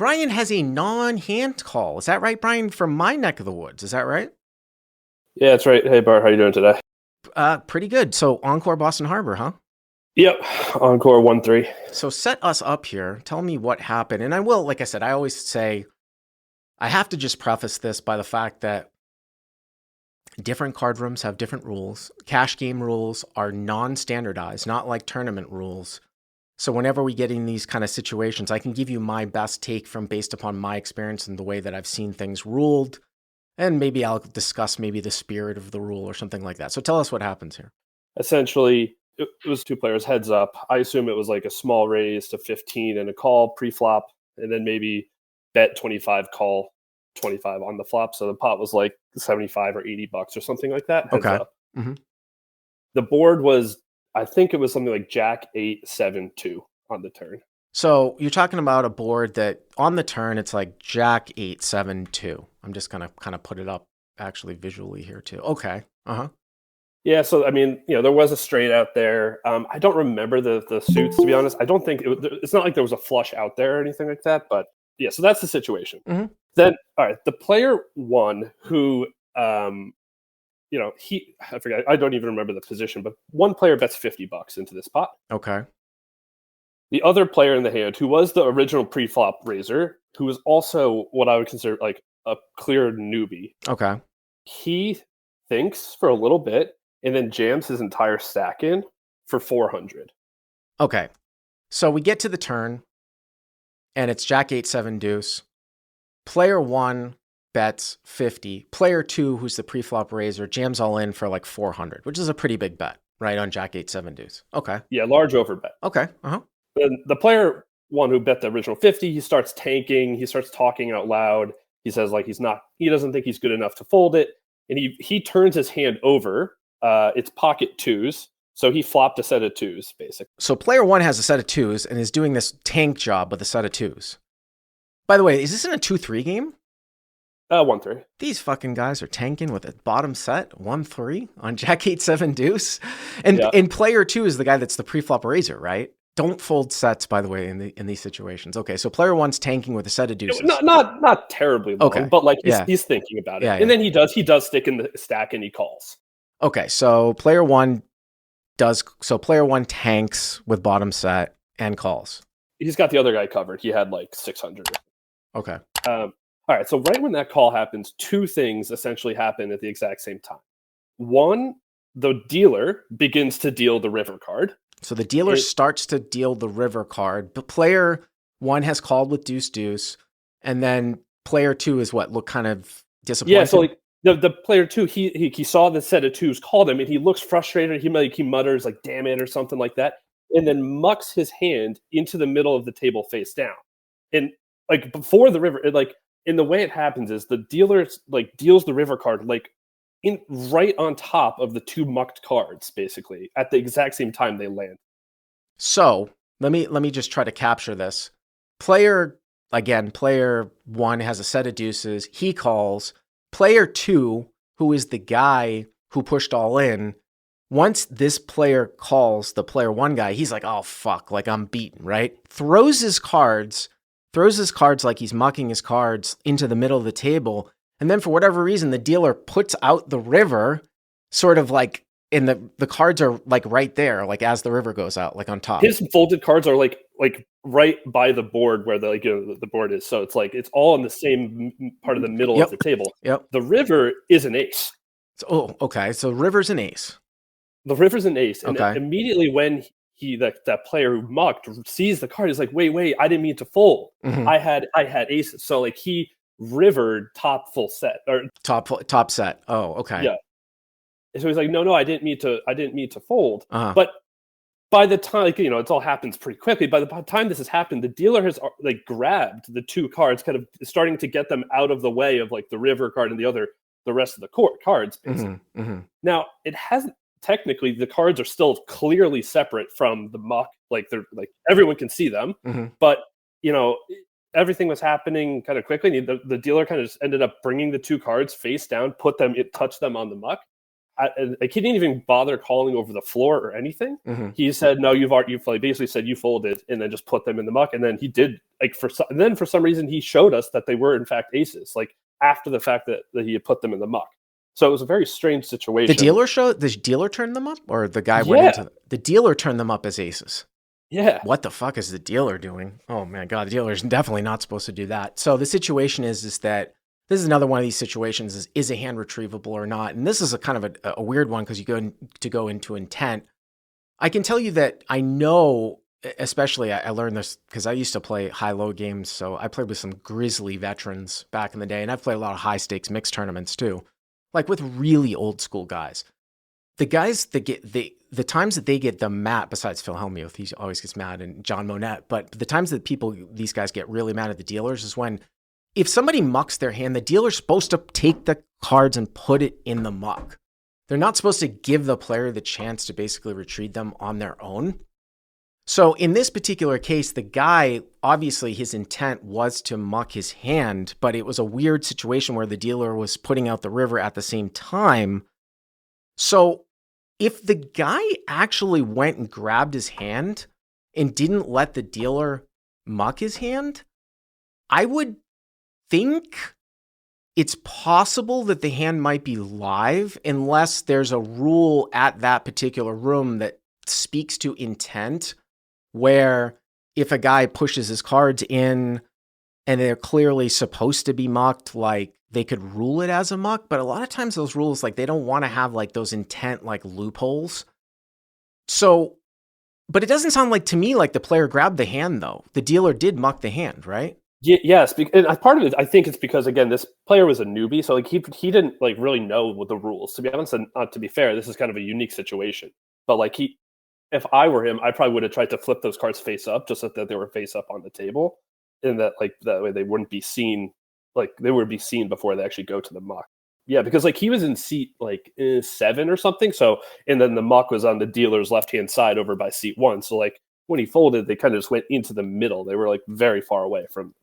Brian has a non-hand call. Is that right, Brian? From my neck of the woods. Is that right? Yeah, that's right. Hey, Bart, how you doing today? Pretty good. So Encore Boston Harbor, huh? Yep, Encore 1-3. So set us up here. Tell me what happened. And I will, like I said, I always say, I have to just preface this by the fact that different card rooms have different rules. Cash game rules are non-standardized, not like tournament rules. So whenever we get in these kind of situations, I can give you my best take from based upon my experience and the way that I've seen things ruled. And maybe I'll discuss maybe the spirit of the rule or something like that. So tell us what happens here. Essentially, it was two players heads up. I assume it was like a small raise to 15 and a call pre-flop, and then maybe bet 25, call 25 on the flop. So the pot was like 75 or $80 or something like that. Heads Okay. up. Mm-hmm. The board was, I think it was something like Jack 8, 7, 2 on the turn. So you're talking about a board that on the turn, it's like Jack 8, 7, 2. I'm just going to kind of put it up actually visually here too. Okay. Uh-huh. Yeah, so I mean, there was a straight out there. I don't remember the suits, to be honest. I don't think it's not like there was a flush out there or anything like that. But yeah, so that's the situation. Mm-hmm. Then, all right, the player one who, I forget, I don't even remember the position, but one player bets $50 into this pot. Okay. The other player in the hand, who was the original pre-flop raiser, who was also what I would consider like a clear newbie. Okay. He thinks for a little bit and then jams his entire stack in for 400. Okay. So we get to the turn, and it's Jack 8, 7 deuce. Player 1 bets 50. Player 2, who's the pre-flop raiser, jams all in for like 400, which is a pretty big bet, right, on Jack 8, 7 deuce. Okay. Yeah, large over bet. Okay. Uh-huh. Then the player 1 who bet the original 50, he starts tanking. He starts talking out loud. He says like he doesn't think he's good enough to fold it. And he turns his hand over. It's pocket twos. So he flopped a set of twos, basically. So player 1 has a set of twos and is doing this tank job with a set of twos. By the way, is this in a 2-3 game? 1-3. These fucking guys are tanking with a bottom set, 1-3 on Jack 8, 7 deuce. And player 2 is the guy that's the pre-flop raiser, right? Don't fold sets, by the way, in these situations. Okay, so player 1's tanking with a set of deuces. Not terribly long, okay. But like he's thinking about it. Yeah, and then he does stick in the stack and he calls. Okay, so player 1 tanks with bottom set and calls. He's got the other guy covered. He had like 600. Okay. All right, so right when that call happens, two things essentially happen at the exact same time. One, the dealer begins to deal the river card. So the dealer starts to deal the river card. The player 1 has called with deuce deuce, and then player 2 is what? Look kind of disappointed. Yeah, so like the player 2, he saw the set of twos, called him, and he looks frustrated. He mutters like "damn it" or something like that, and then mucks his hand into the middle of the table face down. And like before the river, and the way it happens is the dealer like deals the river card like in right on top of the two mucked cards, basically at the exact same time they land. So let me just try to capture this. Player 1 has a set of deuces. He calls. Player 2, who is the guy who pushed all in, once this player calls the player 1 guy, he's like, oh fuck, like I'm beaten, right? Throws his cards like he's mucking his cards into the middle of the table. And then for whatever reason, the dealer puts out the river sort of like in the cards are like right there, like as the river goes out, like on top. His folded cards are like right by the board where the board is. So it's like, it's all in the same part of the middle of the table. Yep. The river is an ace. Oh, okay. So river's an ace. The river's an ace. And okay. Immediately when that player who mucked sees the card, he's like, wait, I didn't mean to fold. Mm-hmm. I had aces. So like he rivered top full set or top set. Oh, okay. Yeah. So he's like, no, I didn't mean to fold. Uh-huh. But by the time, it all happens pretty quickly. By the time this has happened, the dealer has like grabbed the two cards, kind of starting to get them out of the way of like the river card and the rest of the cards. Basically. Mm-hmm. Mm-hmm. Now it hasn't technically. The cards are still clearly separate from the muck. Like they're like everyone can see them, mm-hmm. But everything was happening kind of quickly. The dealer kind of just ended up bringing the two cards face down, touch them on the muck. like he didn't even bother calling over the floor or anything. Mm-hmm. He said, "No, you've basically said you folded," and then just put them in the muck. And then he did and then for some reason he showed us that they were in fact aces, like after the fact that he had put them in the muck. So it was a very strange situation. The dealer turned them up, or the guy went into the dealer turned them up as aces. Yeah. What the fuck is the dealer doing? Oh my God, the dealer's definitely not supposed to do that. So the situation is that this is another one of these situations is a hand retrievable or not? And this is a kind of a weird one because you go into intent. I can tell you that I know, especially I learned this because I used to play high-low games. So I played with some grizzly veterans back in the day, and I've played a lot of high-stakes mixed tournaments too, like with really old school guys. The guys that get the times that they get the mad, besides Phil Hellmuth, he always gets mad, and John Monette, but the times that these guys get really mad at the dealers is when, if somebody mucks their hand, the dealer's supposed to take the cards and put it in the muck. They're not supposed to give the player the chance to basically retrieve them on their own. So in this particular case, the guy, obviously his intent was to muck his hand, but it was a weird situation where the dealer was putting out the river at the same time. So if the guy actually went and grabbed his hand and didn't let the dealer muck his hand, I would think it's possible that the hand might be live unless there's a rule at that particular room that speaks to intent, where if a guy pushes his cards in and they're clearly supposed to be mucked, like they could rule it as a muck. But a lot of times those rules, like they don't want to have like those intent like loopholes. So, but it doesn't sound like to me like the player grabbed the hand though. The dealer did muck the hand, right? Yes, and part of it, I think it's because, again, this player was a newbie, so like he didn't like really know what the rules. To be honest, and to be fair, this is kind of a unique situation. But like if I were him, I probably would have tried to flip those cards face up, just so that they were face up on the table, and that way they wouldn't be seen, like they would be seen before they actually go to the muck. Yeah, because like he was in seat 7 or something, so, and then the muck was on the dealer's left hand side over by seat 1. So like, when he folded, they kind of just went into the middle. They were like very far away from.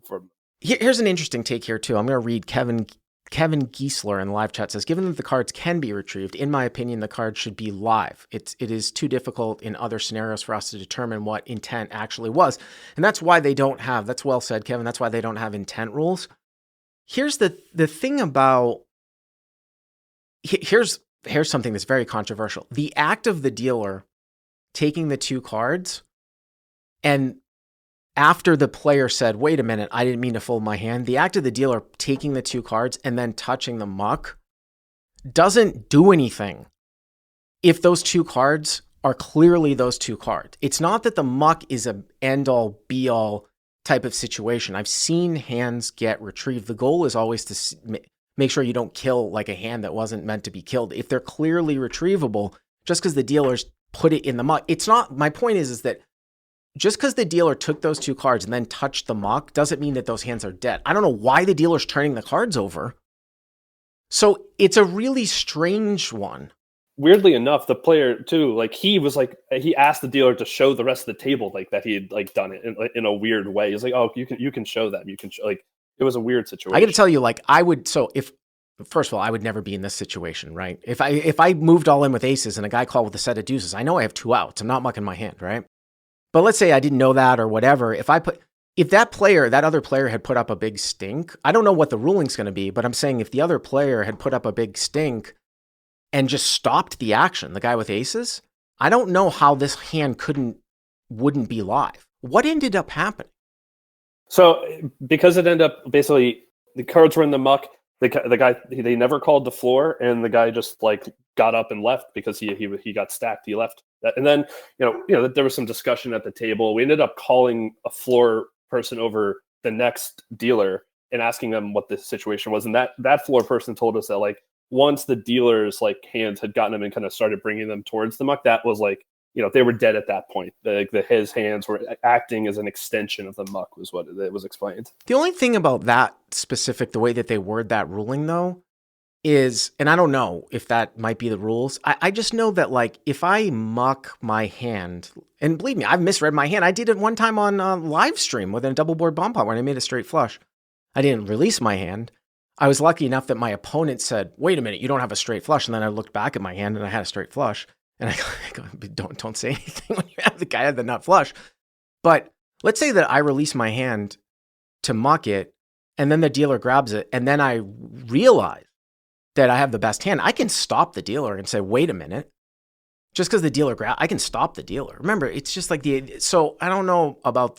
Here's an interesting take here too. I'm going to read Kevin Giesler in the live chat says, given that the cards can be retrieved, in my opinion, the cards should be live. It is too difficult in other scenarios for us to determine what intent actually was. And that's why they don't have, that's well said, Kevin. That's why they don't have intent rules. Here's the thing about, here's something that's very controversial. The act of the dealer taking the two cards, and after the player said, wait a minute, I didn't mean to fold my hand, the act of the dealer taking the two cards and then touching the muck doesn't do anything if those two cards are clearly those two cards. It's not that the muck is an end-all, be-all type of situation. I've seen hands get retrieved. The goal is always to make sure you don't kill like a hand that wasn't meant to be killed. If they're clearly retrievable, just because the dealers put it in the muck, it's not, my point is that just because the dealer took those two cards and then touched the muck doesn't mean that those hands are dead. I don't know why the dealer's turning the cards over. So it's a really strange one. Weirdly enough, the player too, like he asked the dealer to show the rest of the table, like that he had like done it in a weird way. He's like, oh, you can show them. You can show, like, it was a weird situation. I got to tell you, like first of all, I would never be in this situation, right? If I moved all in with aces and a guy called with a set of deuces, I know I have two outs. I'm not mucking my hand, right? But let's say I didn't know that or whatever. If that other player had put up a big stink, I don't know what the ruling's going to be, but I'm saying if the other player had put up a big stink and just stopped the action, the guy with aces, I don't know how this hand wouldn't be live. What ended up happening? So because it ended up basically the cards were in the muck, the guy, they never called the floor, and the guy just like got up and left because he got stacked. He left. And then, there was some discussion at the table. We ended up calling a floor person over the next dealer and asking them what the situation was. And that floor person told us that like once the dealer's like hands had gotten them and kind of started bringing them towards the muck, that was like, they were dead at that point. His hands were acting as an extension of the muck was what it was explained. The only thing about that specific, the way that they word that ruling though, is, and I don't know if that might be the rules. I just know that like if I muck my hand, and believe me, I've misread my hand. I did it one time on a live stream with a double board bomb pot when I made a straight flush. I didn't release my hand. I was lucky enough that my opponent said, "Wait a minute, you don't have a straight flush." And then I looked back at my hand and I had a straight flush. And I go, don't say anything when you have the guy had the nut flush. But let's say that I release my hand to muck it, and then the dealer grabs it, and then I realize that I have the best hand. I can stop the dealer and say, "Wait a minute." Just because the dealer I can stop the dealer. Remember, it's just like so I don't know about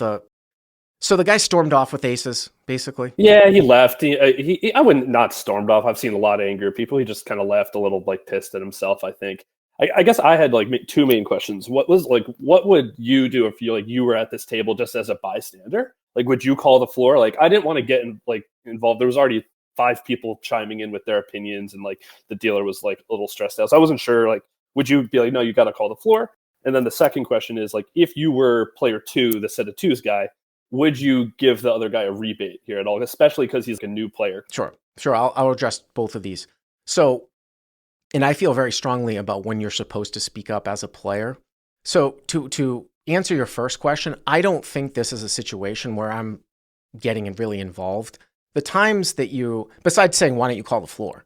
so the guy stormed off with aces, basically. Yeah, he left. I wouldn't not stormed off. I've seen a lot of angry people. He just kind of left a little like pissed at himself, I think. I guess I had like two main questions. What would you do if you were at this table just as a bystander? Like, would you call the floor? Like, I didn't want to get involved. There was already 5 people chiming in with their opinions, and like the dealer was like a little stressed out. So I wasn't sure. Like, would you be like, no, you got to call the floor? And then the second question is like, if you were player 2, the set of twos guy, would you give the other guy a rebate here at all? Especially because he's a new player. Sure. I'll address both of these. So, and I feel very strongly about when you're supposed to speak up as a player. So to answer your first question, I don't think this is a situation where I'm getting really involved. The times that besides saying, "Why don't you call the floor?"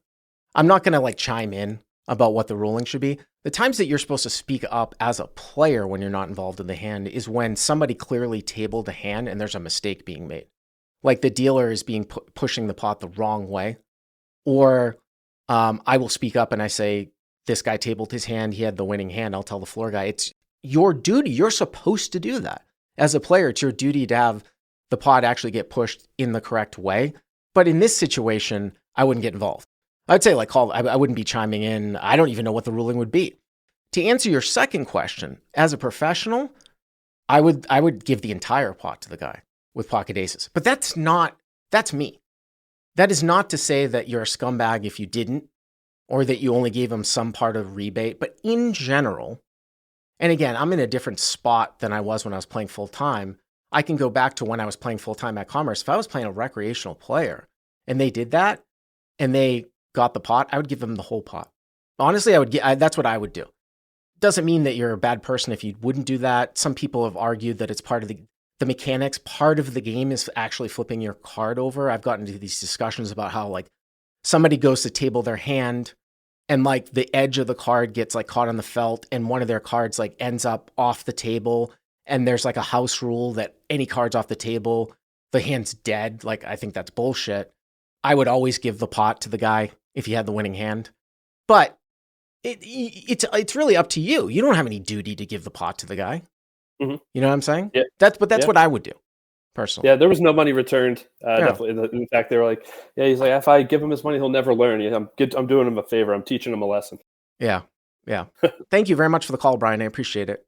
I'm not going to like chime in about what the ruling should be. The times that you're supposed to speak up as a player when you're not involved in the hand is when somebody clearly tabled a hand and there's a mistake being made. Like the dealer is pushing the pot the wrong way. Or I will speak up and I say, "This guy tabled his hand. He had the winning hand." I'll tell the floor guy, it's your duty. You're supposed to do that. As a player, it's your duty to have the pot actually get pushed in the correct way. But in this situation, I wouldn't get involved. I'd say I wouldn't be chiming in. I don't even know what the ruling would be. To answer your second question, as a professional, I would give the entire pot to the guy with pocket aces. But that's me. That is not to say that you're a scumbag if you didn't, or that you only gave him some part of rebate. But in general, and again, I'm in a different spot than I was when I was playing full time. I can go back to when I was playing full time at Commerce. If I was playing a recreational player and they did that and they got the pot, I would give them the whole pot. Honestly, that's what I would do. Doesn't mean that you're a bad person if you wouldn't do that. Some people have argued that it's part of the mechanics. Part of the game is actually flipping your card over. I've gotten into these discussions about how like somebody goes to table their hand and like the edge of the card gets like caught on the felt and one of their cards like ends up off the table. And there's like a house rule that any cards off the table, the hand's dead. Like, I think that's bullshit. I would always give the pot to the guy if he had the winning hand. But it's really up to you. You don't have any duty to give the pot to the guy. Mm-hmm. You know what I'm saying? Yeah. That's what I would do personally. Yeah, there was no money returned. Definitely. In fact, they were like, "Yeah, he's like, if I give him his money, he'll never learn. I'm doing him a favor. I'm teaching him a lesson." Yeah. Thank you very much for the call, Brian. I appreciate it.